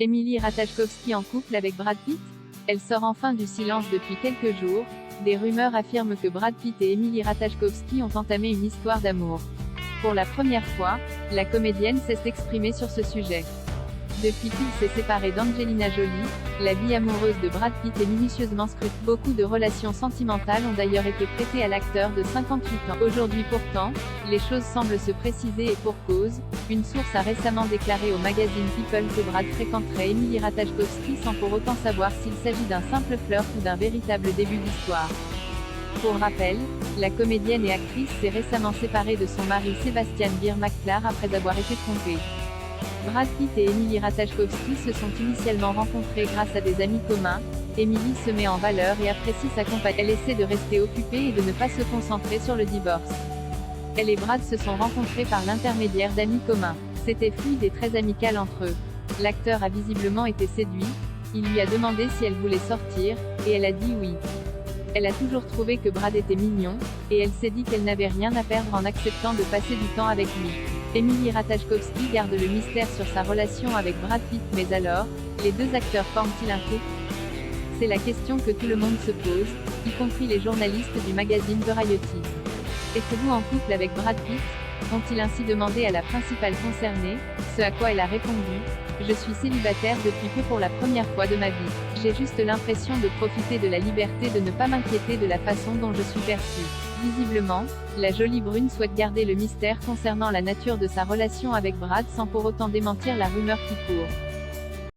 Emily Ratajkowski en couple avec Brad Pitt? Elle sort enfin du silence depuis quelques jours. Des rumeurs affirment que Brad Pitt et Emily Ratajkowski ont entamé une histoire d'amour. Pour la première fois, la comédienne s'est exprimée sur ce sujet. Depuis qu'il s'est séparé d'Angelina Jolie, la vie amoureuse de Brad Pitt est minutieusement scrutée. Beaucoup de relations sentimentales ont d'ailleurs été prêtées à l'acteur de 58 ans. Aujourd'hui pourtant, les choses semblent se préciser et pour cause. Une source a récemment déclaré au magazine People que Brad fréquenterait Emily Ratajkowski sans pour autant savoir s'il s'agit d'un simple flirt ou d'un véritable début d'histoire. Pour rappel, la comédienne et actrice s'est récemment séparée de son mari Sebastian Beer-McClare après avoir été trompée. Brad Pitt et Emily Ratajkowski se sont initialement rencontrés grâce à des amis communs. Emily se met en valeur et apprécie sa compagne. Elle essaie de rester occupée et de ne pas se concentrer sur le divorce. Elle et Brad se sont rencontrés par l'intermédiaire d'amis communs. C'était fluide et très amical entre eux. L'acteur a visiblement été séduit. Il lui a demandé si elle voulait sortir, et elle a dit oui. Elle a toujours trouvé que Brad était mignon, et elle s'est dit qu'elle n'avait rien à perdre en acceptant de passer du temps avec lui. Emily Ratajkowski garde le mystère sur sa relation avec Brad Pitt, mais alors, les deux acteurs forment-ils un couple? C'est la question que tout le monde se pose, y compris les journalistes du magazine Variety. Êtes-vous en couple avec Brad Pitt? Ont-ils ainsi demandé à la principale concernée, ce à quoi elle a répondu: je suis célibataire depuis peu pour la première fois de ma vie. J'ai juste l'impression de profiter de la liberté de ne pas m'inquiéter de la façon dont je suis perçue. Visiblement, la jolie brune souhaite garder le mystère concernant la nature de sa relation avec Brad sans pour autant démentir la rumeur qui court.